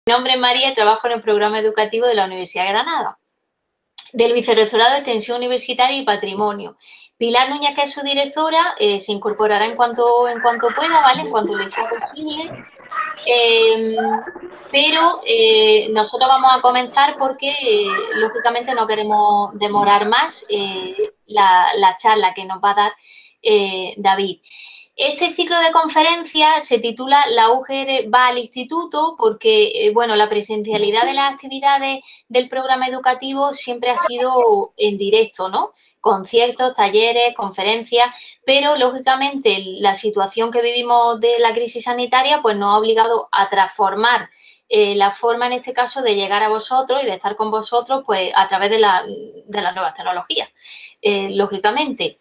Mi nombre es María y trabajo en el programa educativo de la Universidad de Granada, del Vicerrectorado de Extensión Universitaria y Patrimonio. Pilar Núñez, que es su directora, se incorporará en cuanto pueda, ¿vale? En cuanto le sea posible. Pero nosotros vamos a comenzar porque, lógicamente, no queremos demorar más la charla que nos va a dar David. Este ciclo de conferencias se titula La UGR va al instituto porque, bueno, la presencialidad de las actividades del programa educativo siempre ha sido en directo, ¿no? Conciertos, talleres, conferencias, pero lógicamente la situación que vivimos de la crisis sanitaria pues nos ha obligado a transformar la forma en este caso de llegar a vosotros y de estar con vosotros pues a través de las nuevas tecnologías, lógicamente.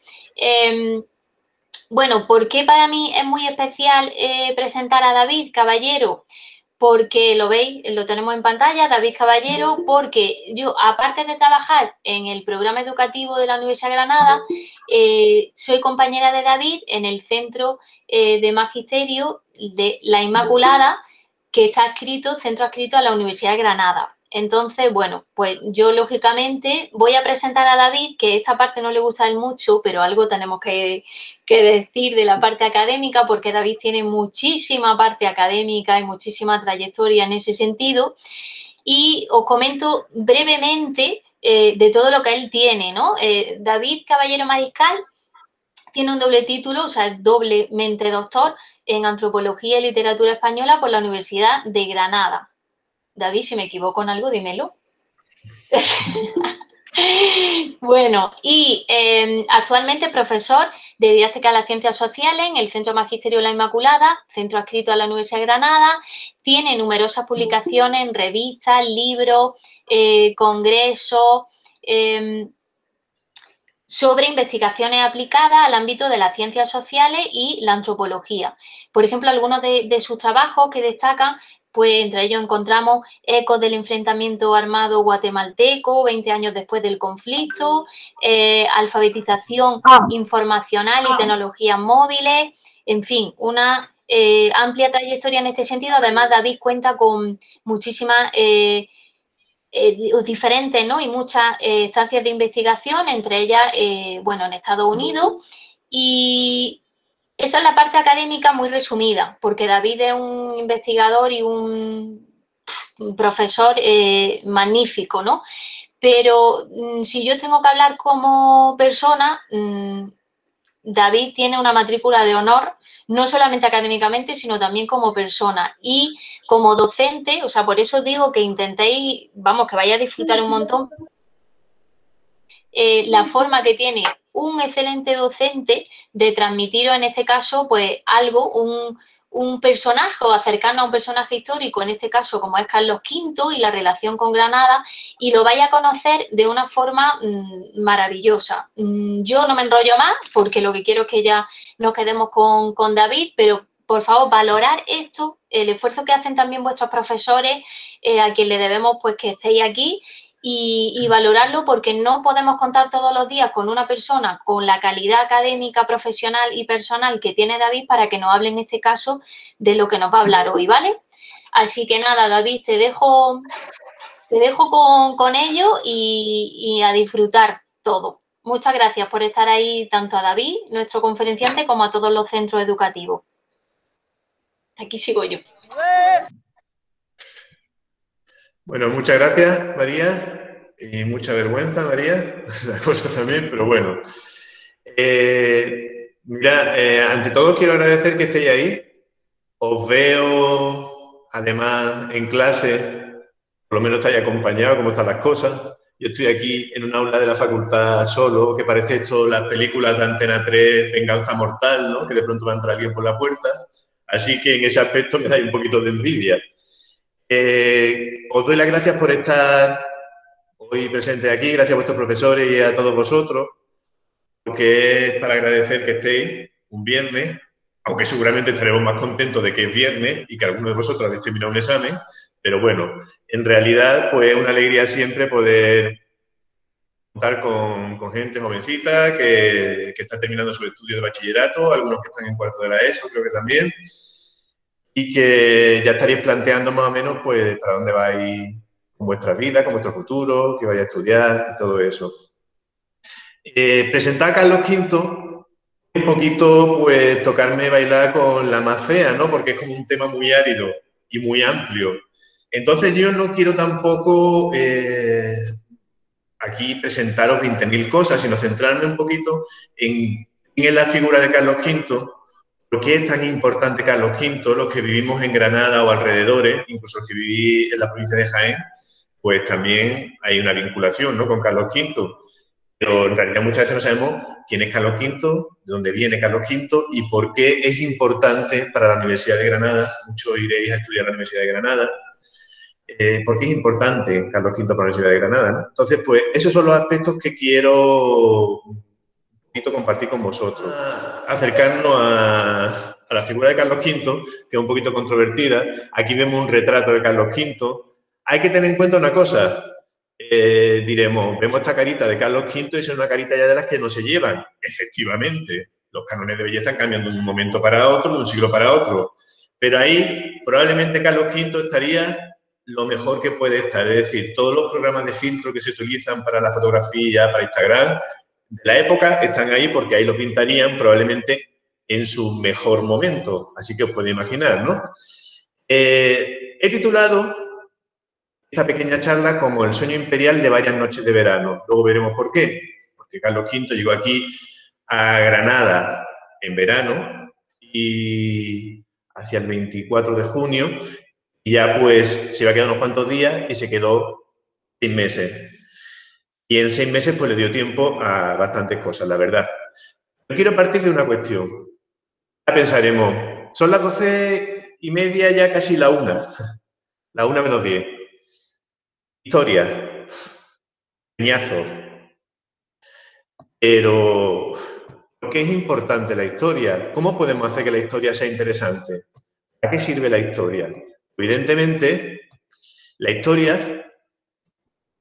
Bueno, ¿por qué para mí es muy especial presentar a David Caballero? Porque lo veis, lo tenemos en pantalla, David Caballero, porque yo, aparte de trabajar en el programa educativo de la Universidad de Granada, soy compañera de David en el Centro de Magisterio de la Inmaculada, que está centro adscrito a la Universidad de Granada. Entonces, bueno, pues yo lógicamente voy a presentar a David, que esta parte no le gusta a él mucho, pero algo tenemos que decir de la parte académica, porque David tiene muchísima parte académica y muchísima trayectoria en ese sentido. Y os comento brevemente de todo lo que él tiene, ¿no? David Caballero Mariscal tiene un doble título, o sea, es doblemente doctor en Antropología y Literatura Española por la Universidad de Granada. David, si me equivoco en algo, dímelo. Bueno, y actualmente profesor de Didáctica de las Ciencias Sociales en el Centro Magisterio La Inmaculada, centro adscrito a la Universidad de Granada. Tiene numerosas publicaciones en revistas, libros, congresos, sobre investigaciones aplicadas al ámbito de las ciencias sociales y la antropología. Por ejemplo, algunos de sus trabajos que destacan, pues entre ellos encontramos Ecos del enfrentamiento armado guatemalteco, 20 años después del conflicto, alfabetización informacional y tecnologías móviles, en fin, una amplia trayectoria en este sentido. Además, David cuenta con muchísimas diferentes, ¿no? Y muchas estancias de investigación, entre ellas, bueno, en Estados Unidos. Y esa es la parte académica muy resumida, porque David es un investigador y un profesor magnífico, ¿no? Pero si yo tengo que hablar como persona, David tiene una matrícula de honor, no solamente académicamente, sino también como persona y como docente. O sea, por eso digo que intentéis, vamos, que vaya a disfrutar un montón la forma que tiene un excelente docente de transmitiros, en este caso, pues algo, un personaje o acercarnos a un personaje histórico, en este caso como es Carlos V y la relación con Granada, y lo vaya a conocer de una forma maravillosa. Yo no me enrollo más porque lo que quiero es que ya nos quedemos con David, pero por favor, valorar esto, el esfuerzo que hacen también vuestros profesores, a quien le debemos pues que estéis aquí, y valorarlo, porque no podemos contar todos los días con una persona con la calidad académica, profesional y personal que tiene David para que nos hable en este caso de lo que nos va a hablar hoy, ¿vale? Así que nada, David, te dejo con ello y a disfrutar todo. Muchas gracias por estar ahí, tanto a David, nuestro conferenciante, como a todos los centros educativos. Aquí sigo yo. Bueno, muchas gracias, María, y mucha vergüenza, María, esas cosas también, pero bueno. Mira, ante todo quiero agradecer que estéis ahí. Os veo, además, en clase, por lo menos estáis acompañados, cómo están las cosas. Yo estoy aquí en un aula de la facultad solo, que parece esto las películas de Antena 3, Venganza Mortal, ¿no? Que de pronto va a entrar alguien por la puerta. Así que en ese aspecto me dais un poquito de envidia. Os doy las gracias por estar hoy presentes aquí, gracias a vuestros profesores y a todos vosotros, porque es para agradecer que estéis un viernes, aunque seguramente estaremos más contentos de que es viernes y que algunos de vosotros habéis terminado un examen, pero bueno, en realidad pues es una alegría siempre poder contar con gente jovencita que está terminando su estudio de bachillerato, algunos que están en cuarto de la ESO, creo que también. y que ya estaréis planteando más o menos pues para dónde vais con vuestra vida, con vuestro futuro, qué vais a estudiar y todo eso. Presentar a Carlos V, un poquito pues tocarme bailar con la más fea, ¿no? Porque es como un tema muy árido y muy amplio. Entonces yo no quiero tampoco aquí presentaros 20.000 cosas, sino centrarme un poquito en la figura de Carlos V. ¿Por qué es tan importante Carlos V? Los que vivimos en Granada o alrededores, incluso los que viví en la provincia de Jaén, pues también hay una vinculación, ¿no?, con Carlos V. Pero en realidad muchas veces no sabemos quién es Carlos V, de dónde viene Carlos V y por qué es importante para la Universidad de Granada. Muchos iréis a estudiar a la Universidad de Granada. ¿Por qué es importante Carlos V para la Universidad de Granada, ¿no? Entonces, pues esos son los aspectos que quiero compartir con vosotros. Acercarnos a la figura de Carlos V, que es un poquito controvertida. Aquí vemos un retrato de Carlos V. Hay que tener en cuenta una cosa. Diremos, vemos esta carita de Carlos V y es una carita ya de las que no se llevan. Efectivamente, los cánones de belleza cambian de un momento para otro, de un siglo para otro. Pero ahí probablemente Carlos V estaría lo mejor que puede estar. Es decir, todos los programas de filtro que se utilizan para la fotografía, para Instagram, de la época están ahí porque ahí lo pintarían probablemente en su mejor momento. Así que os podéis imaginar, ¿no? He titulado esta pequeña charla como El sueño imperial de varias noches de verano. Luego veremos por qué. Porque Carlos V llegó aquí a Granada en verano y hacia el 24 de junio y ya pues se iba a quedar unos cuantos días y se quedó 6 meses. Y en 6 meses pues le dio tiempo a bastantes cosas, la verdad. Yo quiero partir de una cuestión. Ya pensaremos, son las 12:30, ya casi la 1. La 1 menos 10. Historia. Peñazo. Pero, ¿por qué es importante la historia? ¿Cómo podemos hacer que la historia sea interesante? ¿Para qué sirve la historia? Evidentemente, la historia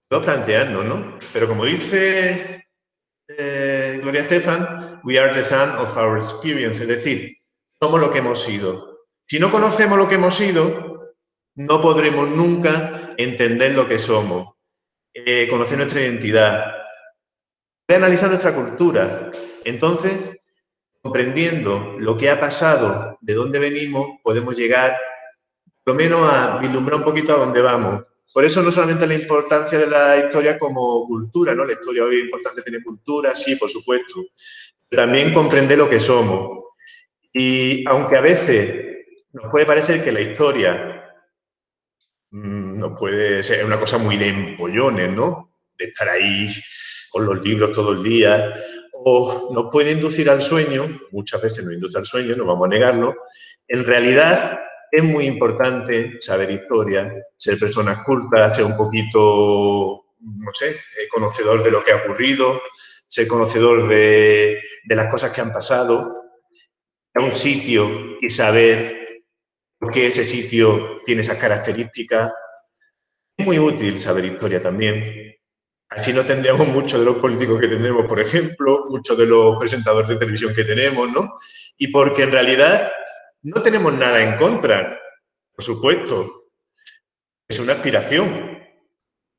lo plantearnos, ¿no? Pero como dice Gloria Estefan, we are the sum of our experience, es decir, somos lo que hemos sido. Si no conocemos lo que hemos sido, no podremos nunca entender lo que somos, conocer nuestra identidad, analizar nuestra cultura. Entonces, comprendiendo lo que ha pasado, de dónde venimos, podemos llegar, por lo menos, a vislumbrar un poquito a dónde vamos. Por eso no solamente la importancia de la historia como cultura, ¿no? La historia hoy es importante tener cultura, sí, por supuesto. Pero también comprender lo que somos. Y aunque a veces nos puede parecer que la historia nos puede ser una cosa muy de empollones, ¿no? De estar ahí con los libros todo el día, o nos puede inducir al sueño, muchas veces nos induce al sueño, no vamos a negarlo. En realidad es muy importante saber historia, ser personas cultas, ser un poquito, no sé, conocedor de lo que ha ocurrido, ser conocedor de las cosas que han pasado, a un sitio y saber por qué ese sitio tiene esas características. Es muy útil saber historia también. Así no tendríamos muchos de los políticos que tenemos, por ejemplo, muchos de los presentadores de televisión que tenemos, ¿no? Y porque en realidad no tenemos nada en contra, por supuesto. Es una aspiración.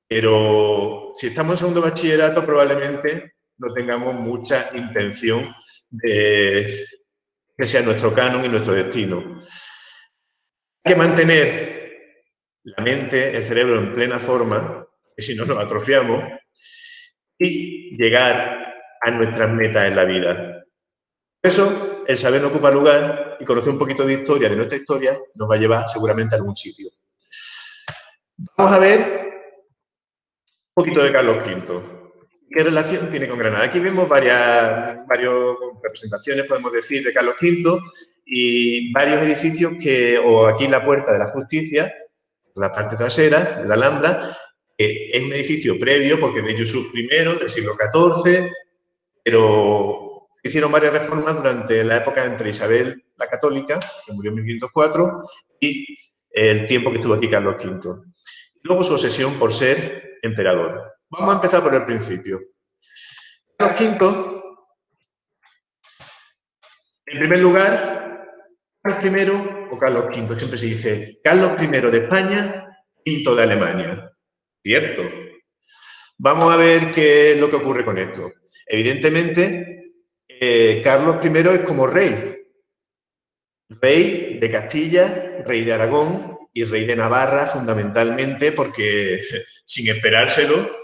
Pero si estamos en segundo bachillerato, probablemente no tengamos mucha intención de que sea nuestro canon y nuestro destino. Hay que mantener la mente, el cerebro en plena forma, que si no nos atrofiamos, y llegar a nuestras metas en la vida. Por eso, el saber no ocupa lugar y conocer un poquito de historia, de nuestra historia, nos va a llevar seguramente a algún sitio. Vamos a ver un poquito de Carlos V. ¿Qué relación tiene con Granada? Aquí vemos varias representaciones, podemos decir, de Carlos V y varios edificios o aquí la Puerta de la Justicia, la parte trasera de la Alhambra, es un edificio previo, porque es de Yusuf I, del siglo XIV, pero hicieron varias reformas durante la época entre Isabel la Católica, que murió en 1504, y el tiempo que estuvo aquí Carlos V. Y luego su obsesión por ser emperador. Vamos a empezar por el principio. Carlos V, en primer lugar, Carlos I o Carlos V. Siempre se dice Carlos I de España, V de Alemania. Cierto. Vamos a ver qué es lo que ocurre con esto. Evidentemente, Carlos I es como rey. Rey de Castilla, rey de Aragón y rey de Navarra, fundamentalmente, porque sin esperárselo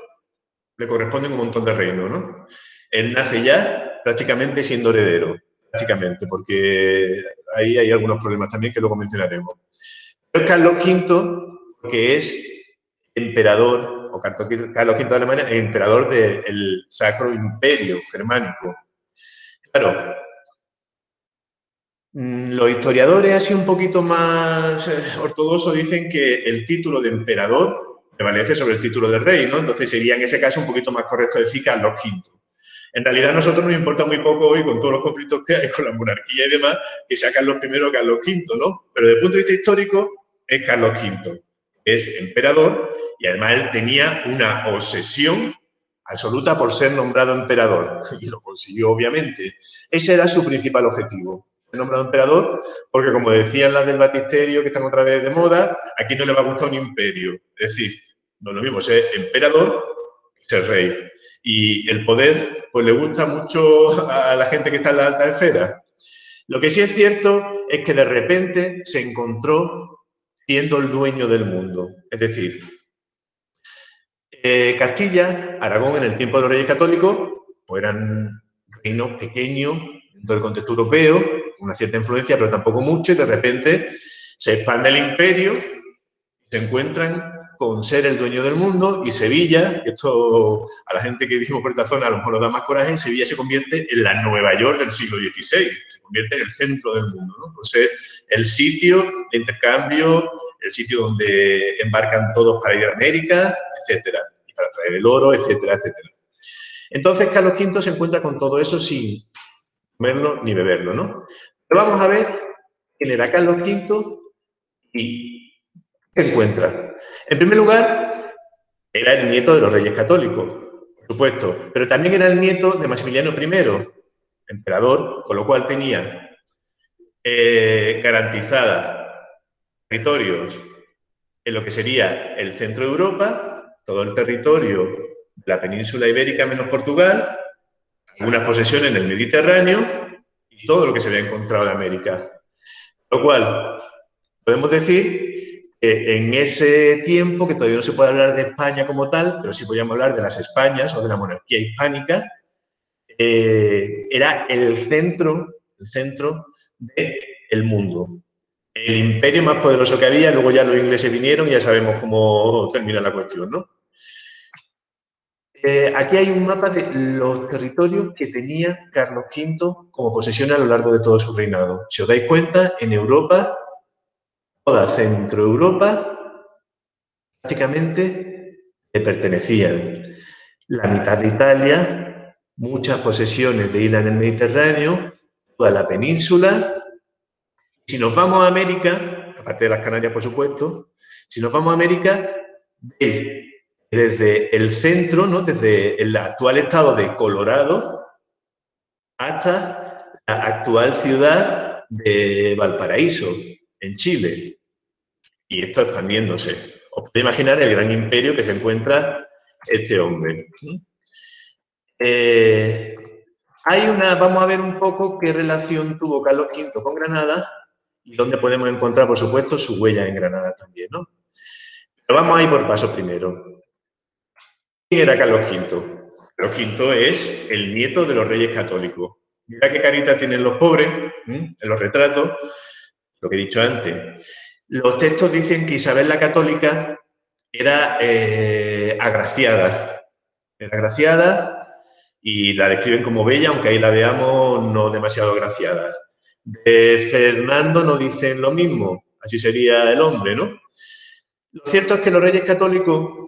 le corresponde un montón de reinos, ¿no? Él nace ya prácticamente siendo heredero, prácticamente, porque ahí hay algunos problemas también que luego mencionaremos. Pero Carlos V, que es emperador, o Carlos V de Alemania, es emperador del Sacro Imperio Germánico. Claro, los historiadores así un poquito más ortodoxos dicen que el título de emperador prevalece sobre el título de rey, ¿no? Entonces sería en ese caso un poquito más correcto decir Carlos V. En realidad a nosotros nos importa muy poco hoy, con todos los conflictos que hay con la monarquía y demás, que sea Carlos I o Carlos V, ¿no? Pero desde el punto de vista histórico es Carlos V. Es emperador y además él tenía una obsesión absoluta por ser nombrado emperador. Y lo consiguió, obviamente. Ese era su principal objetivo. Nombrado emperador, porque como decían las del batisterio, que están otra vez de moda, aquí no le va a gustar un imperio. Es decir, no es lo mismo ser emperador que ser rey. Y el poder, pues le gusta mucho a la gente que está en la alta esfera. Lo que sí es cierto es que de repente se encontró siendo el dueño del mundo. Es decir, Castilla, Aragón, en el tiempo de los Reyes Católicos, pues eran reinos pequeños dentro del contexto europeo, una cierta influencia, pero tampoco mucho, y de repente se expande el imperio, se encuentran con ser el dueño del mundo, y Sevilla, esto a la gente que vivimos por esta zona a lo mejor nos da más coraje, Sevilla se convierte en la Nueva York del siglo XVI, se convierte en el centro del mundo, ¿no? Por ser el sitio de intercambio, el sitio donde embarcan todos para ir a América, etcétera, y para traer el oro, etcétera, etcétera. Entonces Carlos V se encuentra con todo eso sin comerlo ni beberlo, ¿no? Pero vamos a ver quién era Carlos V y qué se encuentra. En primer lugar, era el nieto de los Reyes Católicos, por supuesto, pero también era el nieto de Maximiliano I, emperador, con lo cual tenía garantizada territorios en lo que sería el centro de Europa, todo el territorio de la península ibérica menos Portugal, algunas posesiones en el Mediterráneo y todo lo que se había encontrado en América. Lo cual, podemos decir que en ese tiempo, que todavía no se puede hablar de España como tal, pero sí podíamos hablar de las Españas o de la monarquía hispánica, era el centro del mundo. El imperio más poderoso que había, luego ya los ingleses vinieron y ya sabemos cómo termina la cuestión, ¿no? Aquí hay un mapa de los territorios que tenía Carlos V como posesión a lo largo de todo su reinado. Si os dais cuenta, en Europa, toda Centro Europa, prácticamente le pertenecían. La mitad de Italia, muchas posesiones de islas en el Mediterráneo, toda la península. Si nos vamos a América, aparte de las Canarias, por supuesto, si nos vamos a América, veis desde el centro, ¿no? Desde el actual estado de Colorado hasta la actual ciudad de Valparaíso, en Chile. Y esto expandiéndose. Os podéis imaginar el gran imperio que se encuentra este hombre. Vamos a ver un poco qué relación tuvo Carlos V con Granada y dónde podemos encontrar, por supuesto, su huella en Granada también, ¿no? Pero vamos a ir por pasos primero. ¿Quién era Carlos V? Carlos V es el nieto de los Reyes Católicos. Mira qué carita tienen los pobres en los retratos, lo que he dicho antes. Los textos dicen que Isabel la Católica era agraciada. Era agraciada y la describen como bella, aunque ahí la veamos no demasiado agraciada. De Fernando no dicen lo mismo, así sería el hombre, ¿no? Lo cierto es que los Reyes Católicos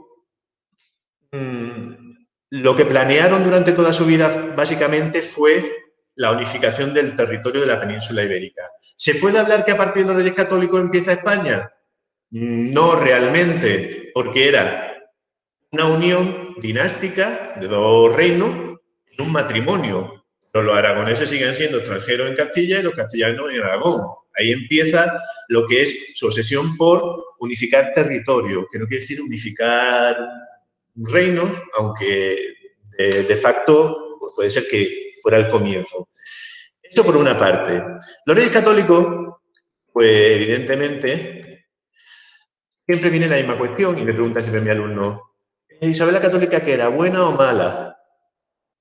lo que planearon durante toda su vida básicamente fue la unificación del territorio de la península ibérica. ¿Se puede hablar que a partir de los Reyes Católicos empieza España? No realmente, porque era una unión dinástica de dos reinos en un matrimonio. Pero los aragoneses siguen siendo extranjeros en Castilla y los castellanos en Aragón. Ahí empieza lo que es su obsesión por unificar territorio, que no quiere decir unificar reinos, aunque de facto pues puede ser que fuera el comienzo. Esto por una parte. Los Reyes Católicos, pues evidentemente, siempre viene la misma cuestión y me pregunta siempre mi alumno, ¿Isabel la Católica que era buena o mala?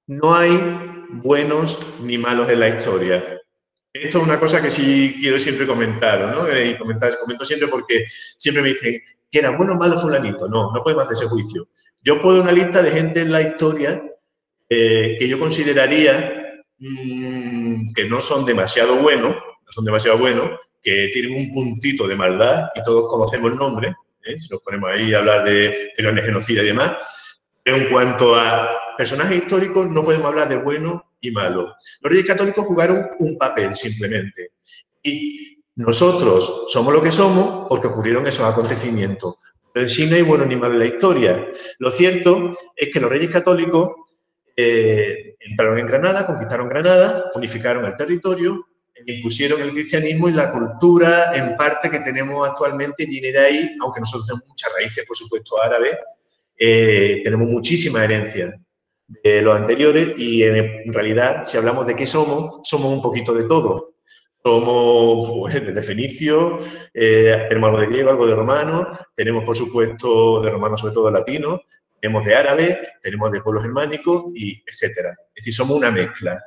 No hay buenos ni malos en la historia. Esto es una cosa que sí quiero siempre comentar, ¿no? Y comento siempre porque siempre me dicen que era bueno o malo fulanito. No, no podemos hacer ese juicio. Yo puedo una lista de gente en la historia que yo consideraría que no son demasiado buenos, que tienen un puntito de maldad y todos conocemos el nombre, si nos ponemos ahí a hablar de grandes genocidas y demás. Pero en cuanto a personajes históricos, no podemos hablar de bueno y malo. Los Reyes Católicos jugaron un papel, simplemente. Y nosotros somos lo que somos porque ocurrieron esos acontecimientos. Pero en sí no hay bueno ni malo en la historia. Lo cierto es que los Reyes Católicos entraron en Granada, conquistaron Granada, unificaron el territorio, impusieron el cristianismo y la cultura, en parte, que tenemos actualmente viene de ahí, aunque nosotros tenemos muchas raíces, por supuesto, árabes. Tenemos muchísima herencia de los anteriores y en realidad, si hablamos de qué somos, somos un poquito de todo. Somos pues, de fenicio, tenemos algo de griego, algo de romano, tenemos, por supuesto, de romano sobre todo latino, tenemos de árabe, tenemos de pueblos germánicos, y etcétera. Es decir, somos una mezcla.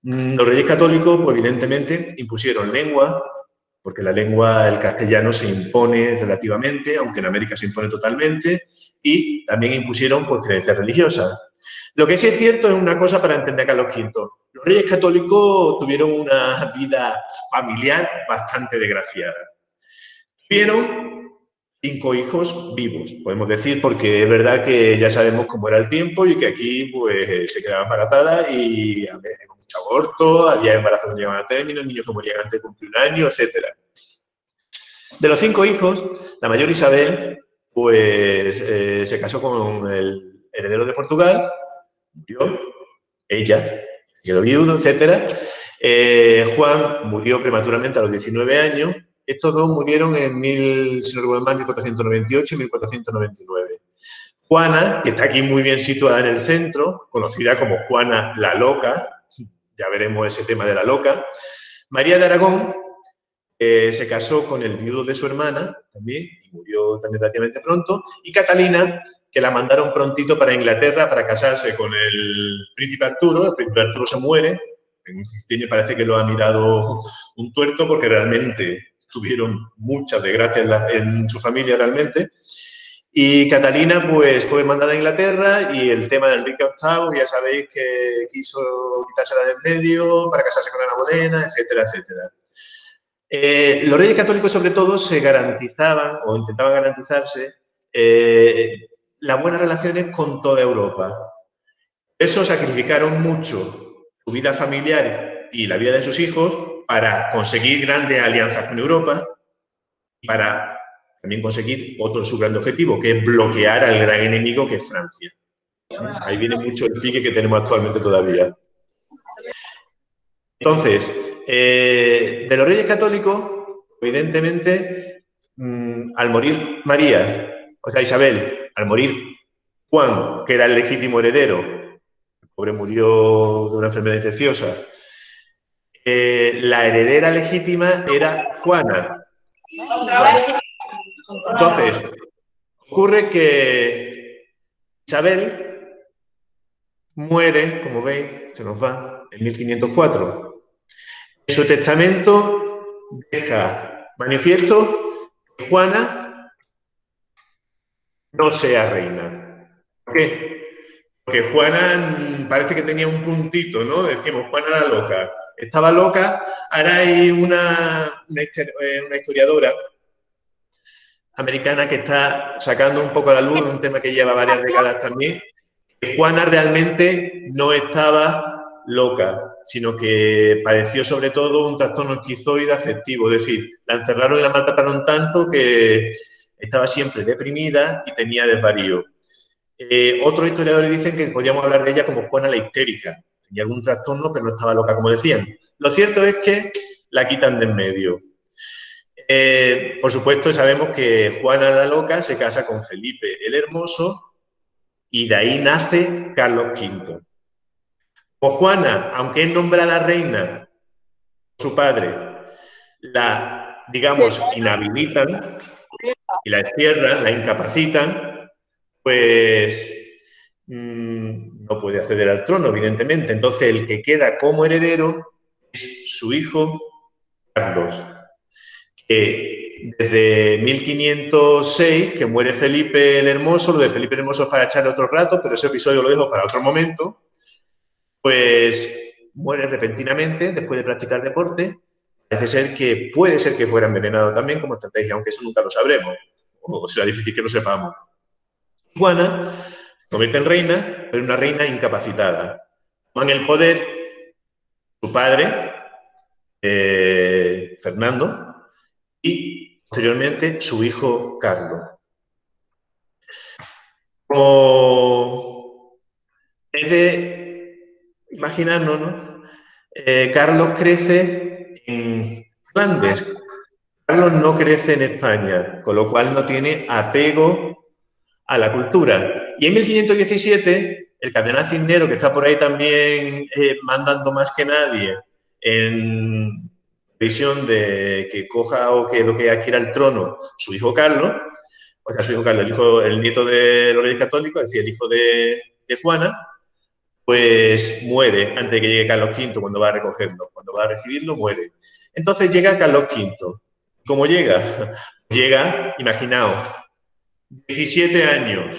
Los Reyes Católicos, pues evidentemente, impusieron lengua, porque la lengua, el castellano, se impone relativamente, aunque en América se impone totalmente, y también impusieron pues, creencias religiosas. Lo que sí es cierto es una cosa para entender a Carlos V. Los Reyes Católicos tuvieron una vida familiar bastante desgraciada. Tuvieron 5 hijos vivos, podemos decir, porque es verdad que ya sabemos cómo era el tiempo y que aquí pues se quedaban embarazadas y había mucho aborto, había embarazos que no llegaban a término, niños que morían antes de cumplir un año, etc. De los 5 hijos, la mayor Isabel pues se casó con el heredero de Portugal, murió, ella quedó viudo, etc. Juan murió prematuramente a los 19 años. Estos dos murieron en 1498 y 1499. Juana, que está aquí muy bien situada en el centro, conocida como Juana la Loca, ya veremos ese tema de la loca. María de Aragón se casó con el viudo de su hermana también, y murió también relativamente pronto. Y Catalina, que la mandaron prontito para Inglaterra para casarse con el príncipe Arturo. El príncipe Arturo se muere. Parece que lo ha mirado un tuerto porque realmente tuvieron muchas desgracias en su familia realmente. Y Catalina pues fue mandada a Inglaterra y el tema de Enrique VIII, ya sabéis que quiso quitársela del medio para casarse con Ana Bolena, etcétera, etcétera. Los Reyes Católicos sobre todo se garantizaban o intentaban garantizarse las buenas relaciones con toda Europa. Eso sacrificaron mucho su vida familiar y la vida de sus hijos para conseguir grandes alianzas con Europa y para también conseguir otro su gran objetivo, que es bloquear al gran enemigo que es Francia. Ahí viene mucho el pique que tenemos actualmente todavía. Entonces, de los Reyes Católicos, evidentemente, al morir María, o sea, Isabel, al morir Juan, que era el legítimo heredero, el pobre murió de una enfermedad infecciosa, la heredera legítima era Juana. Entonces, ocurre que Isabel muere, como veis, se nos va, en 1504. En su testamento deja manifiesto que Juana no sea reina. ¿Por qué? Porque Juana parece que tenía un puntito, ¿no? Decimos, Juana la loca. Estaba loca. Ahora hay una historiadora americana que está sacando un poco a la luz un tema que lleva varias décadas también, que Juana realmente no estaba loca, sino que padeció sobre todo un trastorno esquizoide afectivo, es decir, la encerraron y la maltrataron tanto que estaba siempre deprimida y tenía desvarío. Otros historiadores dicen que podríamos hablar de ella como Juana la histérica, tenía algún trastorno pero no estaba loca, como decían. Lo cierto es que la quitan de en medio. Por supuesto, sabemos que Juana la Loca se casa con Felipe el Hermoso y de ahí nace Carlos V. O Juana, aunque es nombrada reina por su padre, la, digamos, inhabilitan y la encierran, la incapacitan, pues no puede acceder al trono, evidentemente. Entonces, el que queda como heredero es su hijo Carlos, que desde 1506, que muere Felipe el Hermoso, lo de Felipe el Hermoso es para echarle otro rato, pero ese episodio lo dejo para otro momento, pues muere repentinamente después de practicar deporte. Parece ser que puede ser que fuera envenenado también como estrategia, aunque eso nunca lo sabremos, o será difícil que lo sepamos. Juana se convierte en reina, pero una reina incapacitada. Toman el poder su padre, Fernando, y posteriormente su hijo Carlos. Como es de imaginarnos, ¿no? Carlos crece en Flandes. Carlos no crece en España, con lo cual no tiene apego a la cultura. Y en 1517, el cardenal Cisneros, que está por ahí también mandando más que nadie en visión de que coja o que lo que adquiera el trono su hijo Carlos, o sea, su hijo Carlos, el nieto de los Reyes Católicos, es decir, el hijo de Juana, pues muere antes de que llegue Carlos V cuando va a recogerlo. Cuando va a recibirlo, muere. Entonces llega Carlos V. ¿Cómo llega? Llega, imaginaos, 17 años,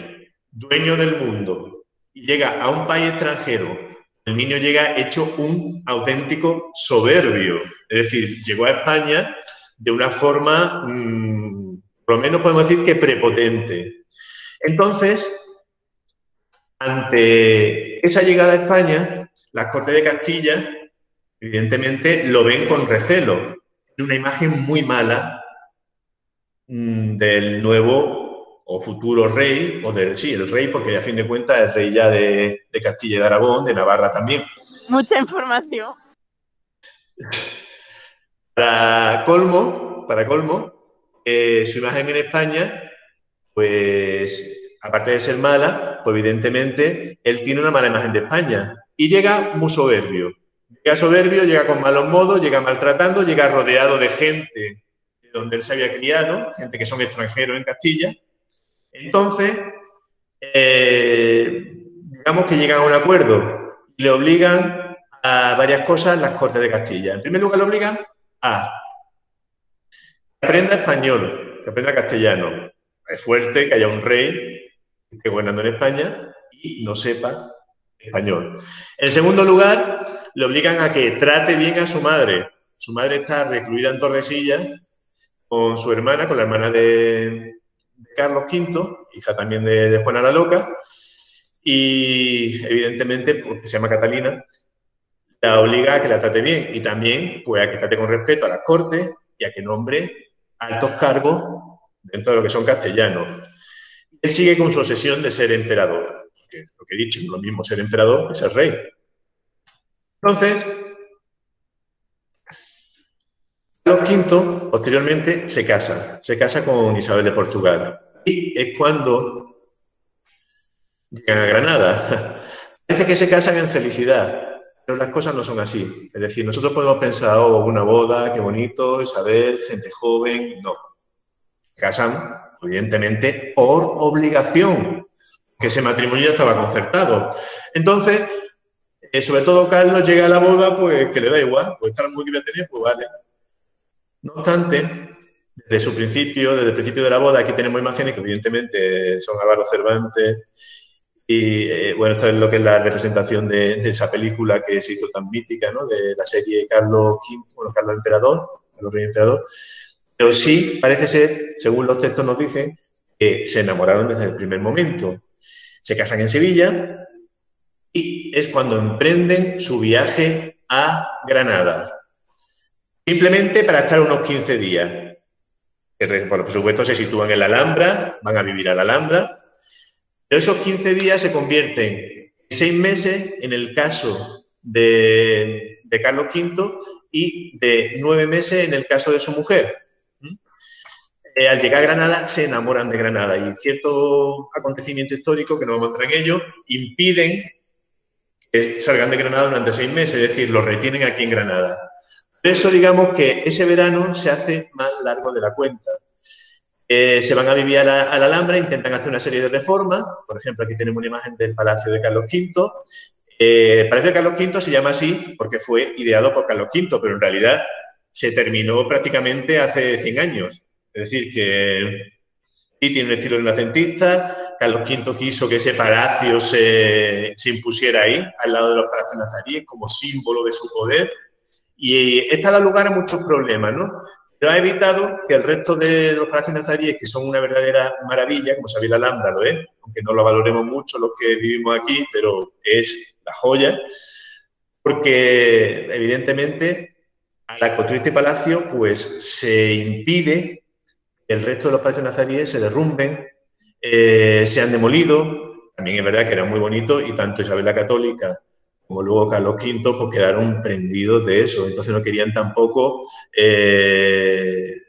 dueño del mundo, y llega a un país extranjero. El niño llega hecho un auténtico soberbio. Es decir, llegó a España de una forma, por lo menos podemos decir que prepotente. Entonces, ante esa llegada a España, las Cortes de Castilla, evidentemente, lo ven con recelo. Es una imagen muy mala del nuevo o futuro rey, o del, sí, el rey, porque a fin de cuentas es rey ya de Castilla y de Aragón, de Navarra también. Mucha información. Para colmo, su imagen en España, pues, aparte de ser mala, pues evidentemente él tiene una mala imagen de España. Y llega muy soberbio. Llega con malos modos, llega maltratando, llega rodeado de gente de donde él se había criado, gente que son extranjeros en Castilla. Entonces, digamos que llegan a un acuerdo y le obligan a varias cosas las Cortes de Castilla. En primer lugar, le obligan a que aprenda español, que aprenda castellano. Es fuerte que haya un rey que esté gobernando en España y no sepa español. En segundo lugar, le obligan a que trate bien a su madre. Su madre está recluida en Tordesillas con su hermana, con la hermana de Carlos V, hija también de Juana la Loca, y evidentemente, porque se llama Catalina, la obliga a que la trate bien y también pues, a que trate con respeto a las Cortes y a que nombre altos cargos dentro de lo que son castellanos. Él sigue con su obsesión de ser emperador, porque lo que he dicho, no es lo mismo ser emperador que ser rey. Entonces, Carlos V, posteriormente, se casa con Isabel de Portugal. Y es cuando llegan a Granada. Parece que se casan en felicidad, pero las cosas no son así. Es decir, nosotros podemos pensar, oh, una boda, qué bonito, Isabel, gente joven. No. Se casan, evidentemente, por obligación, que ese matrimonio ya estaba concertado. Entonces, sobre todo Carlos llega a la boda, pues que le da igual, pues está la mujer que voy a tener, pues vale. No obstante, desde el principio de la boda, aquí tenemos imágenes que evidentemente son Álvaro Cervantes y bueno, esto es lo que es la representación de esa película que se hizo tan mítica, ¿no? De la serie Carlos V, bueno, Carlos Emperador, Carlos Rey Emperador, pero sí parece ser, según los textos nos dicen, que se enamoraron desde el primer momento. Se casan en Sevilla y es cuando emprenden su viaje a Granada. Simplemente para estar unos 15 días. Por supuesto, se sitúan en la Alhambra, van a vivir a la Alhambra, pero esos 15 días se convierten en 6 meses, en el caso de Carlos V, y de 9 meses en el caso de su mujer. Al llegar a Granada se enamoran de Granada y ciertos acontecimientos históricos, que no vamos a entrar en ellos, impiden que salgan de Granada durante 6 meses, es decir, los retienen aquí en Granada. Por eso, digamos que ese verano se hace más largo de la cuenta. Se van a vivir a la Alhambra, intentan hacer una serie de reformas. Por ejemplo, aquí tenemos una imagen del Palacio de Carlos V. El Palacio de Carlos V se llama así porque fue ideado por Carlos V, pero en realidad se terminó prácticamente hace 100 años. Es decir, que sí tiene un estilo renacentista. Carlos V quiso que ese palacio se impusiera ahí, al lado de los palacios nazaríes, como símbolo de su poder. Y esto ha dado lugar a muchos problemas, ¿no? Pero ha evitado que el resto de los palacios nazaríes, que son una verdadera maravilla, como sabéis, la Alhambra lo es, aunque no lo valoremos mucho los que vivimos aquí, pero es la joya, porque evidentemente al construir este palacio, pues se impide que el resto de los palacios nazaríes se derrumben, sean demolidos. También es verdad que era muy bonito y tanto Isabel la Católica como luego Carlos V, pues quedaron prendidos de eso. Entonces no querían tampoco,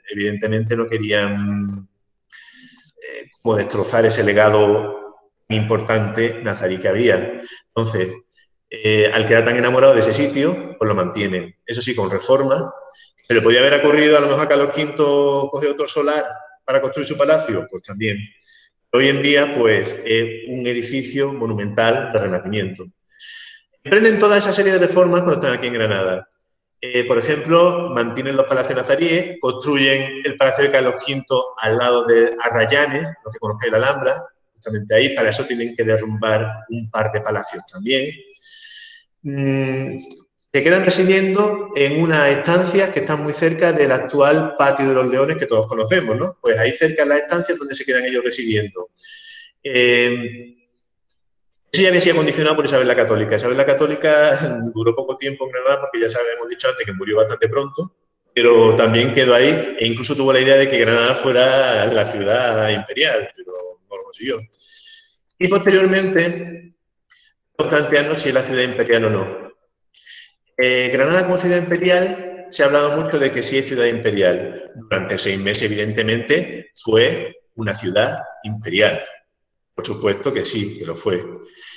evidentemente no querían como destrozar ese legado importante nazarí que había. Entonces, al quedar tan enamorado de ese sitio, pues lo mantienen. Eso sí, con reforma. ¿Se le podía haber ocurrido a lo mejor a Carlos V coger otro solar para construir su palacio? Pues también. Hoy en día, pues, es un edificio monumental de Renacimiento. Emprenden toda esa serie de reformas cuando están aquí en Granada. Por ejemplo, mantienen los palacios nazaríes, construyen el Palacio de Carlos V al lado de Arrayanes, lo que conozcáis la Alhambra, justamente ahí. Para eso tienen que derrumbar un par de palacios también. Se quedan residiendo en unas estancias que están muy cerca del actual Patio de los Leones que todos conocemos, ¿no? Pues ahí cerca de las estancias donde se quedan ellos residiendo. Eso ya había sido condicionado por Isabel la Católica. Isabel la Católica duró poco tiempo en Granada porque ya sabemos dicho antes que murió bastante pronto, pero también quedó ahí e incluso tuvo la idea de que Granada fuera la ciudad imperial, pero no lo consiguió. Y posteriormente, plantearnos si es la ciudad imperial o no. Granada como ciudad imperial, se ha hablado mucho de que sí es ciudad imperial. Durante 6 meses, evidentemente, fue una ciudad imperial. Por supuesto que sí, que lo fue.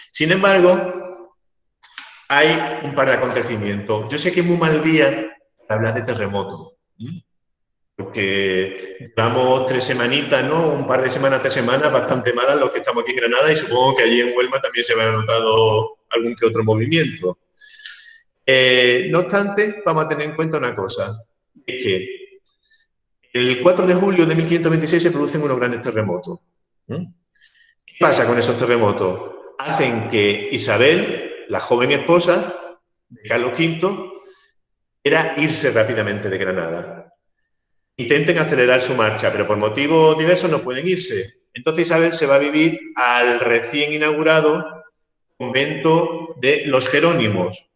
Sin embargo, hay un par de acontecimientos. Yo sé que es muy mal día para hablar de terremotos, porque llevamos 3 semanitas, ¿no? Un par de semanas, 3 semanas, bastante malas los que estamos aquí en Granada y supongo que allí en Huelva también se habrá notado algún que otro movimiento. No obstante, vamos a tener en cuenta una cosa, es que el 4 de julio de 1526 se producen unos grandes terremotos. ¿Qué pasa con esos terremotos? Hacen que Isabel, la joven esposa de Carlos V, quiera irse rápidamente de Granada. Intenten acelerar su marcha, pero por motivos diversos no pueden irse. Entonces Isabel se va a vivir al recién inaugurado convento de los Jerónimos.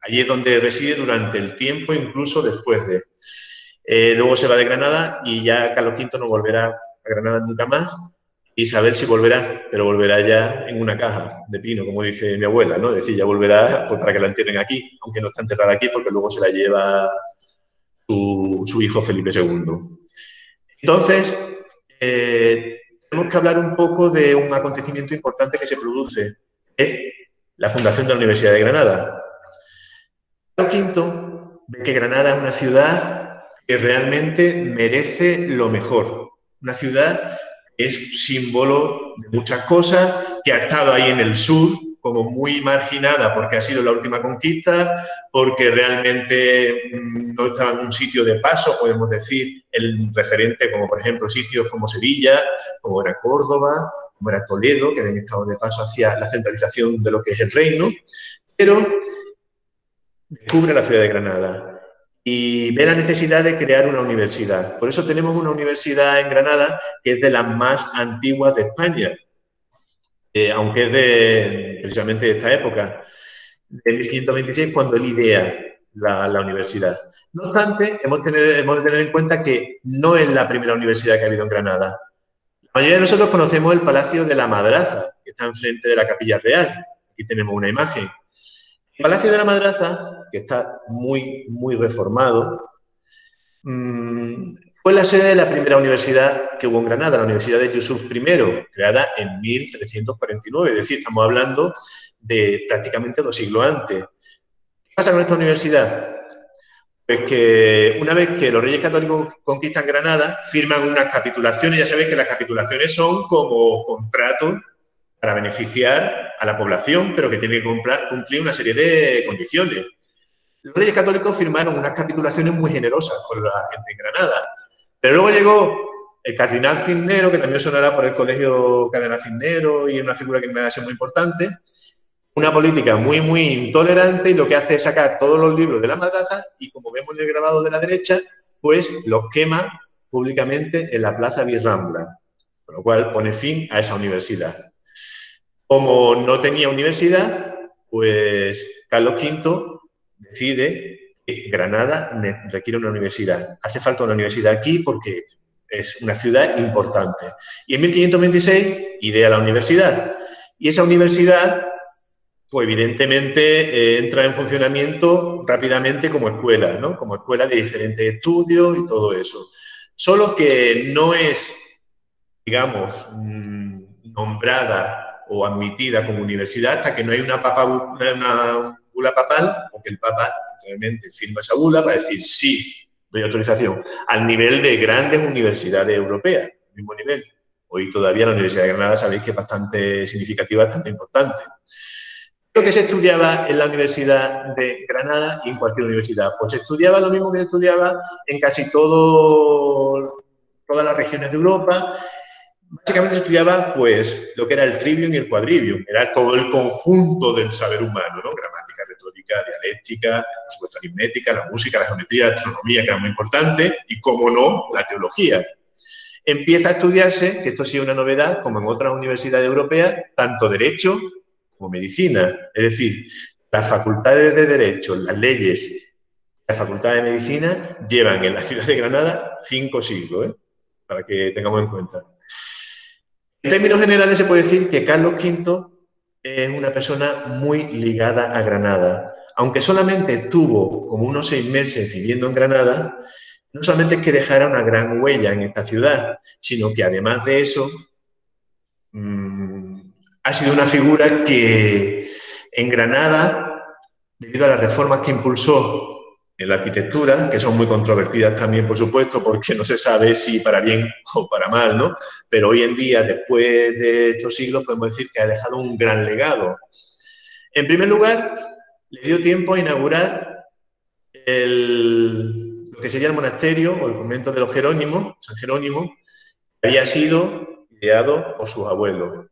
Allí es donde reside durante el tiempo, incluso después de. Luego se va de Granada y ya Carlos V no volverá a Granada nunca más. Isabel sí volverá, pero volverá ya en una caja de pino, como dice mi abuela, ¿no? Es decir, ya volverá pues, para que la entierren aquí, aunque no está enterrada aquí porque luego se la lleva su hijo Felipe II. Entonces, tenemos que hablar un poco de un acontecimiento importante que se produce, es la fundación de la Universidad de Granada. Carlos V ve que Granada es una ciudad que realmente merece lo mejor, una ciudad es símbolo de muchas cosas, que ha estado ahí en el sur, como muy marginada porque ha sido la última conquista, porque realmente no estaba en un sitio de paso, podemos decir, el referente como por ejemplo sitios como Sevilla, como era Córdoba, como era Toledo, que habían estado de paso hacia la centralización de lo que es el reino, pero descubre la ciudad de Granada y ve la necesidad de crear una universidad. Por eso tenemos una universidad en Granada que es de las más antiguas de España, aunque es precisamente de esta época, de 1526, cuando él idea la universidad. No obstante, hemos de tener en cuenta que no es la primera universidad que ha habido en Granada. La mayoría de nosotros conocemos el Palacio de la Madraza, que está enfrente de la Capilla Real. Aquí tenemos una imagen. El Palacio de la Madraza que está muy, muy reformado, fue la sede de la primera universidad que hubo en Granada, la Universidad de Yusuf I, creada en 1349, es decir, estamos hablando de prácticamente 2 siglos antes. ¿Qué pasa con esta universidad? Pues que una vez que los Reyes Católicos conquistan Granada, firman unas capitulaciones. Ya sabéis que las capitulaciones son como contratos para beneficiar a la población, pero que tienen que cumplir una serie de condiciones. Los Reyes Católicos firmaron unas capitulaciones muy generosas con la gente en Granada. Pero luego llegó el cardenal Cisneros, que también sonará por el Colegio Cardenal Cisneros y es una figura que me ha sido muy importante. Una política muy, muy intolerante, y lo que hace es sacar todos los libros de la madraza y, como vemos en el grabado de la derecha, pues los quema públicamente en la Plaza Birrambla, con lo cual pone fin a esa universidad. Como no tenía universidad, pues Carlos V decide que Granada requiere una universidad. Hace falta una universidad aquí porque es una ciudad importante. Y en 1526 idea la universidad. Y esa universidad, pues evidentemente entra en funcionamiento rápidamente como escuela, ¿no? Como escuela de diferentes estudios y todo eso. Solo que no es, digamos, nombrada o admitida como universidad hasta que no hay una bula papal, porque el Papa realmente firma esa bula para decir sí, doy autorización, al nivel de grandes universidades europeas, mismo nivel. Hoy todavía la Universidad de Granada sabéis que es bastante significativa, bastante importante. Lo que se estudiaba en la Universidad de Granada y en cualquier universidad, pues se estudiaba lo mismo que se estudiaba en casi todas las regiones de Europa. Básicamente se estudiaba, pues, lo que era el trivium y el quadrivium. Era todo el conjunto del saber humano, ¿no? Gramática, retórica, dialéctica, por supuesto, aritmética, la música, la geometría, la astronomía, que era muy importante, y, como no, la teología. Empieza a estudiarse, que esto sí es una novedad, como en otras universidades europeas, tanto derecho como medicina. Es decir, las facultades de derecho, las leyes, las facultades de medicina llevan en la ciudad de Granada 5 siglos, para que tengamos en cuenta. En términos generales se puede decir que Carlos V es una persona muy ligada a Granada. Aunque solamente estuvo como unos 6 meses viviendo en Granada, no solamente es que dejara una gran huella en esta ciudad, sino que además de eso ha sido una figura que en Granada, debido a las reformas que impulsó en la arquitectura, que son muy controvertidas también, por supuesto, porque no se sabe si para bien o para mal, ¿no? Pero hoy en día, después de estos siglos, podemos decir que ha dejado un gran legado. En primer lugar, le dio tiempo a inaugurar lo que sería el monasterio o el convento de los Jerónimos, San Jerónimo, que había sido ideado por sus abuelos.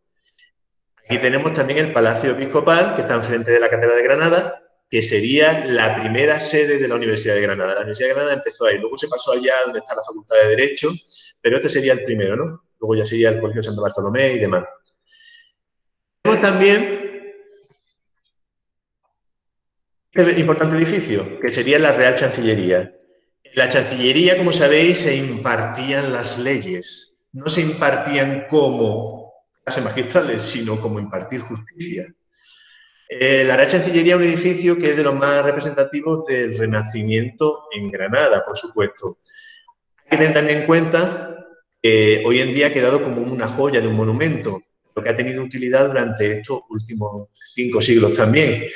Aquí tenemos también el Palacio Episcopal, que está enfrente de la Catedral de Granada, que sería la primera sede de la Universidad de Granada. La Universidad de Granada empezó ahí, luego se pasó allá donde está la Facultad de Derecho, pero este sería el primero, ¿no? Luego ya sería el Colegio de Santo Bartolomé y demás. Tenemos también este importante edificio, que sería la Real Chancillería. En la Chancillería, como sabéis, se impartían las leyes. No se impartían como clases magistrales, sino como impartir justicia. La Real Chancillería es un edificio que es de los más representativos del Renacimiento en Granada, por supuesto. Hay que tener también en cuenta que hoy en día ha quedado como una joya de un monumento, lo que ha tenido utilidad durante estos últimos 5 siglos también.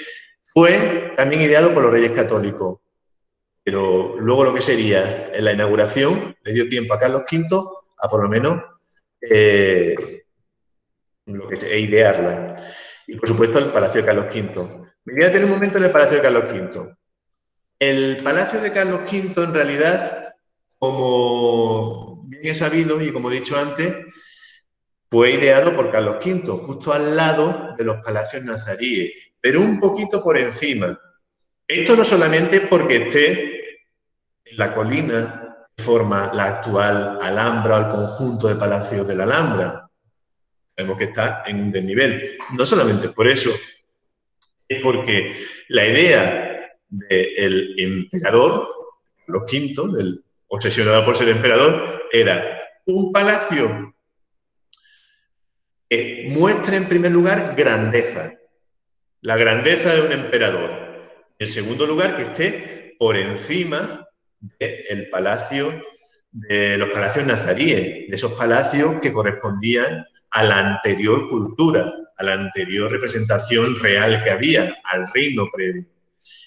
Fue también ideado por los Reyes Católicos, pero luego lo que sería en la inauguración le dio tiempo a Carlos V a por lo menos lo que es idearla. Y, por supuesto, el Palacio de Carlos V. Me voy a detener un momento en el Palacio de Carlos V. El Palacio de Carlos V, en realidad, como bien he sabido y como he dicho antes, fue ideado por Carlos V, justo al lado de los palacios nazaríes, pero un poquito por encima. Esto no solamente porque esté en la colina que forma la actual Alhambra o el conjunto de palacios de la Alhambra. Sabemos que está en un desnivel. No solamente por eso, es porque la idea del emperador, Carlos V, del obsesionado por ser emperador, era un palacio que muestre en primer lugar grandeza, la grandeza de un emperador. En segundo lugar, que esté por encima del palacio, de los palacios nazaríes, de esos palacios que correspondían a la anterior cultura, a la anterior representación real que había, al reino previo.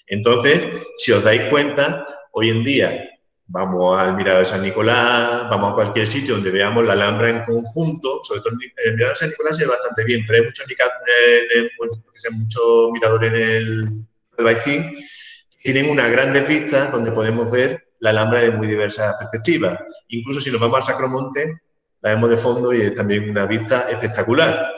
Entonces, si os dais cuenta, hoy en día vamos al Mirador de San Nicolás, vamos a cualquier sitio donde veamos la Alhambra en conjunto, sobre todo el Mirador de San Nicolás se ve bastante bien, pero hay muchos miradores en el Albaicín que tienen unas grandes vistas donde podemos ver la Alhambra de muy diversas perspectivas. Incluso si nos vamos al Sacromonte, la vemos de fondo y es también una vista espectacular.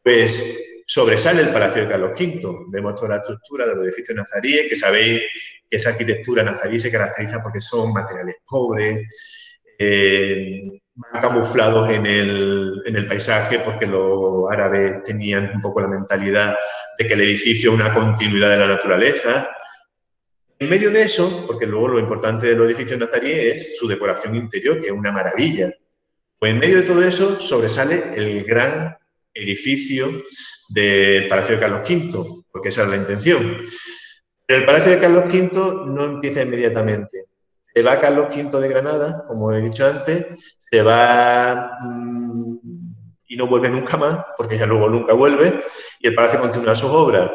Pues sobresale el Palacio de Carlos V. Vemos toda la estructura de los edificios nazaríes, que sabéis que esa arquitectura nazarí se caracteriza porque son materiales pobres, más camuflados en el paisaje, porque los árabes tenían un poco la mentalidad de que el edificio es una continuidad de la naturaleza. En medio de eso, porque luego lo importante de los edificios nazaríes es su decoración interior, que es una maravilla. Pues en medio de todo eso sobresale el gran edificio del Palacio de Carlos V, porque esa es la intención. Pero el Palacio de Carlos V no empieza inmediatamente. Se va Carlos V de Granada, como he dicho antes, se va y no vuelve nunca más, porque ya luego nunca vuelve, y el palacio continúa sus obras.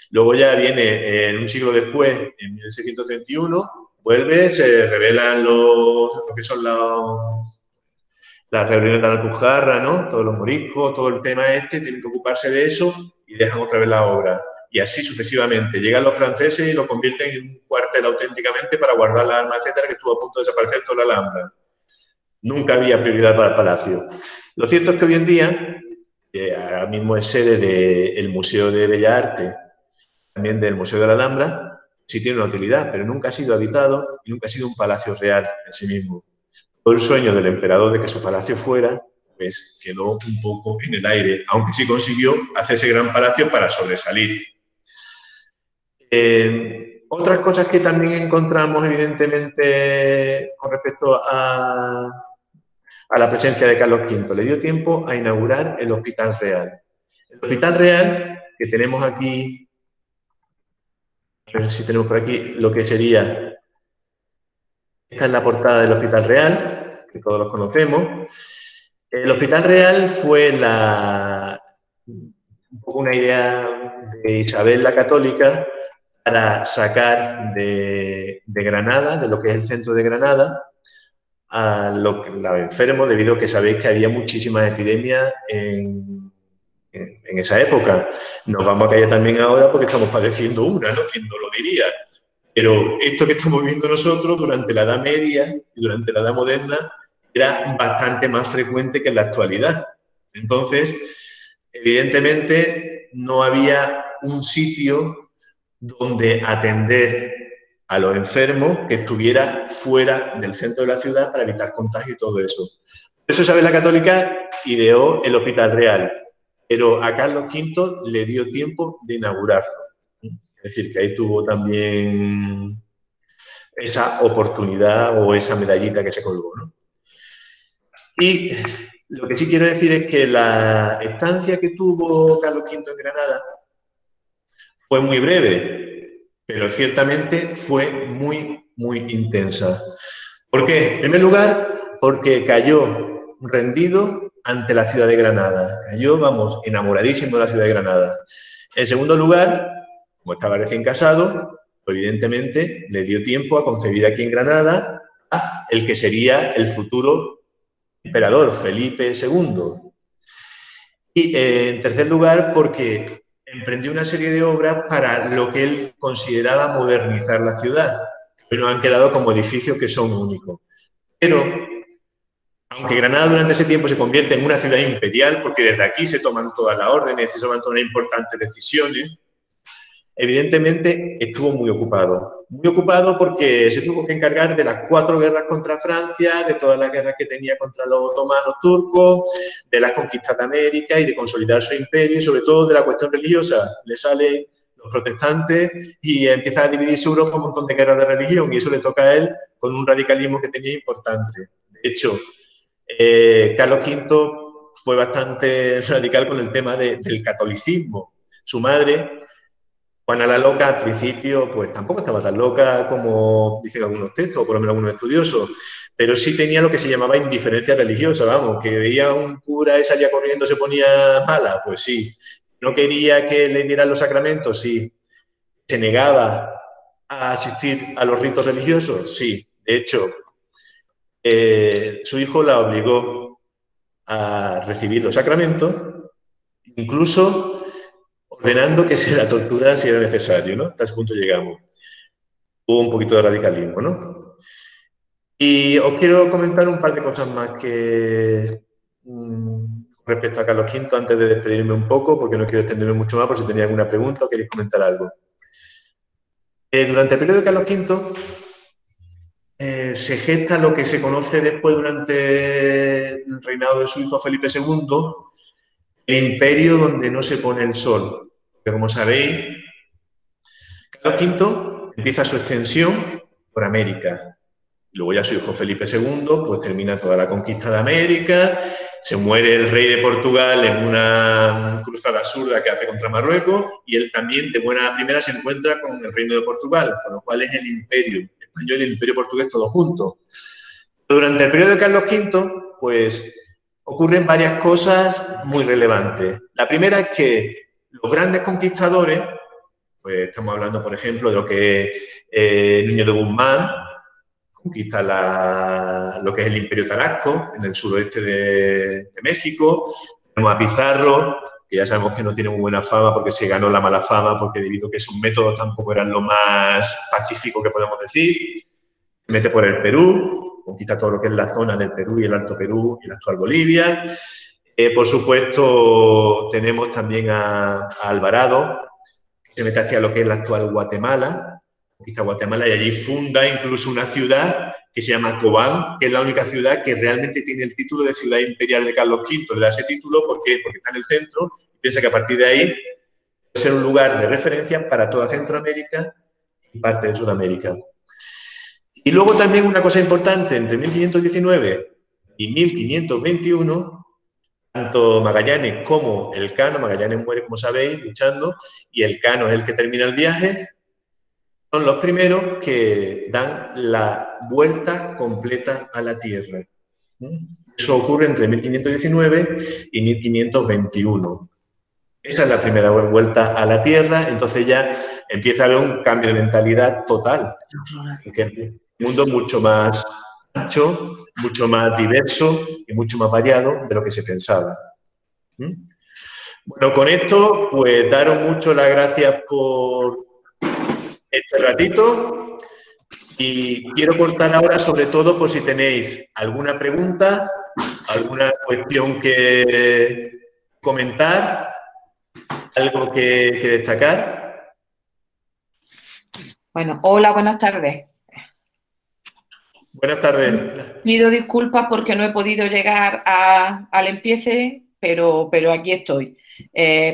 Luego ya viene, un siglo después, en 1631, vuelve, se revelan lo que son las reuniones de la Alpujarra, ¿no? Todos los moriscos, todo el tema tienen que ocuparse de eso y dejan otra vez la obra. Y así sucesivamente. Llegan los franceses y lo convierten en un cuartel auténticamente para guardar las armas, etcétera, que estuvo a punto de desaparecer toda la Alhambra. Nunca había prioridad para el palacio. Lo cierto es que hoy en día, ahora mismo es sede del Museo de Bellas Artes, también del Museo de la Alhambra, sí tiene una utilidad, pero nunca ha sido habitado y nunca ha sido un palacio real en sí mismo. Todo el sueño del emperador de que su palacio fuera, pues quedó un poco en el aire, aunque sí consiguió hacer ese gran palacio para sobresalir. Otras cosas que también encontramos, evidentemente, con respecto a la presencia de Carlos V, le dio tiempo a inaugurar el Hospital Real. El Hospital Real, que tenemos aquí, a ver si tenemos por aquí lo que sería, esta es la portada del Hospital Real, que todos los conocemos. El Hospital Real fue un poco una idea de Isabel la Católica para sacar de Granada, de lo que es el centro de Granada, a los enfermos, debido a que sabéis que había muchísimas epidemias en esa época. Nos vamos a callar también ahora porque estamos padeciendo una, ¿no? ¿Quién no lo diría? Pero esto que estamos viendo nosotros durante la Edad Media y durante la Edad Moderna era bastante más frecuente que en la actualidad. Entonces, evidentemente, no había un sitio donde atender a los enfermos que estuviera fuera del centro de la ciudad para evitar contagio y todo eso. Por eso Isabel la Católica ideó el Hospital Real, pero a Carlos V le dio tiempo de inaugurarlo. Es decir, que ahí tuvo también esa oportunidad o esa medallita que se colgó, ¿no? Y lo que sí quiero decir es que la estancia que tuvo Carlos V en Granada fue muy breve, pero ciertamente fue muy, muy intensa. ¿Por qué? En primer lugar, porque cayó rendido ante la ciudad de Granada. Cayó, vamos, enamoradísimo de la ciudad de Granada. En segundo lugar, como estaba recién casado, evidentemente le dio tiempo a concebir aquí en Granada a el que sería el futuro emperador, Felipe II. Y en tercer lugar, porque emprendió una serie de obras para lo que él consideraba modernizar la ciudad, que no han quedado como edificios que son únicos. Pero, aunque Granada durante ese tiempo se convierte en una ciudad imperial, porque desde aquí se toman todas las órdenes, se toman todas las importantes decisiones, evidentemente estuvo muy ocupado porque se tuvo que encargar de las 4 guerras contra Francia, de todas las guerras que tenía contra los otomanos turcos, de las conquistas de América y de consolidar su imperio y sobre todo de la cuestión religiosa. Le salen los protestantes y empieza a dividirse Europa un montón de guerras de religión y eso le toca a él con un radicalismo que tenía importante. De hecho, Carlos V fue bastante radical con el tema del catolicismo. Su madre Juana la Loca al principio pues tampoco estaba tan loca como dicen algunos textos, o por lo menos algunos estudiosos, pero sí tenía lo que se llamaba indiferencia religiosa, vamos, que veía a un cura y salía corriendo, se ponía mala, pues sí. No quería que le dieran los sacramentos, sí. Se negaba a asistir a los ritos religiosos, sí. De hecho, su hijo la obligó a recibir los sacramentos, incluso ordenando que se la torturara si era necesario, ¿no? Hasta ese punto llegamos. Hubo un poquito de radicalismo, ¿no? Y os quiero comentar un par de cosas más que respecto a Carlos V antes de despedirme un poco, porque no quiero extenderme mucho más por si tenéis alguna pregunta o queréis comentar algo. Durante el periodo de Carlos V se gesta lo que se conoce después durante el reinado de su hijo Felipe II, el imperio donde no se pone el sol. Que como sabéis, Carlos V empieza su extensión por América. Luego ya su hijo Felipe II pues termina toda la conquista de América, se muere el rey de Portugal en una cruzada absurda que hace contra Marruecos y él también de buena primera se encuentra con el reino de Portugal, con lo cual es el imperio español y el imperio portugués todos juntos. Durante el periodo de Carlos V pues ocurren varias cosas muy relevantes. La primera es que los grandes conquistadores, pues estamos hablando por ejemplo de lo que es Núñez de Guzmán, conquista lo que es el Imperio Tarasco, en el suroeste de México. Tenemos a Pizarro, que ya sabemos que no tiene muy buena fama porque se ganó la mala fama, porque debido a que sus métodos tampoco eran lo más pacíficos que podemos decir. Se mete por el Perú, conquista todo lo que es la zona del Perú y el Alto Perú y la actual Bolivia. Por supuesto, tenemos también a Alvarado, que se mete hacia lo que es la actual Guatemala, conquista Guatemala y allí funda incluso una ciudad que se llama Cobán, que es la única ciudad que realmente tiene el título de ciudad imperial de Carlos V. Le da ese título porque está en el centro y piensa que a partir de ahí puede ser un lugar de referencia para toda Centroamérica y parte de Sudamérica. Y luego también una cosa importante, entre 1519 y 1521, tanto Magallanes como Elcano, Magallanes muere, como sabéis, luchando, y Elcano es el que termina el viaje, son los primeros que dan la vuelta completa a la Tierra. Eso ocurre entre 1519 y 1521. Esta es la primera vuelta a la Tierra, entonces ya empieza a haber un cambio de mentalidad total. El mundo es mucho más ancho, mucho más diverso y mucho más variado de lo que se pensaba. Bueno, con esto, pues daros mucho las gracias por este ratito y quiero cortar ahora sobre todo por si tenéis alguna pregunta, alguna cuestión que comentar, algo que destacar. Bueno, hola, buenas tardes. Buenas tardes. Pido disculpas porque no he podido llegar al empiece, pero aquí estoy.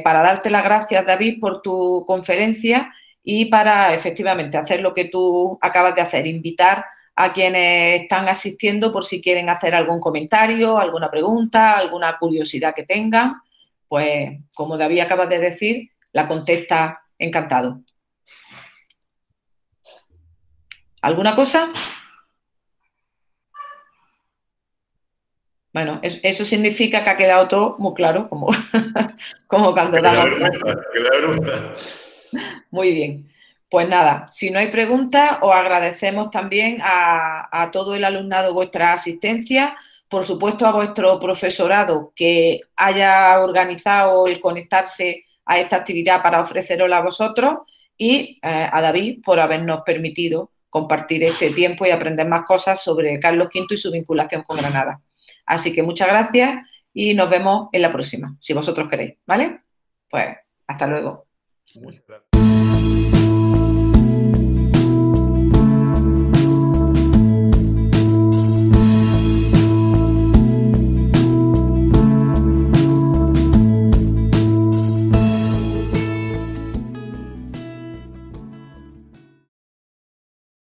Para darte las gracias, David, por tu conferencia y para efectivamente hacer lo que tú acabas de hacer, invitar a quienes están asistiendo por si quieren hacer algún comentario, alguna pregunta, alguna curiosidad que tengan, pues como David acabas de decir, la contesta encantado. ¿Alguna cosa? Bueno, eso significa que ha quedado todo muy claro, como cuando daba. Muy bien. Pues nada, si no hay preguntas, os agradecemos también a todo el alumnado vuestra asistencia, por supuesto a vuestro profesorado que haya organizado el conectarse a esta actividad para ofrecerosla a vosotros y a David por habernos permitido compartir este tiempo y aprender más cosas sobre Carlos V y su vinculación con Granada. Así que muchas gracias y nos vemos en la próxima, si vosotros queréis, ¿vale? Pues hasta luego. Muchas gracias.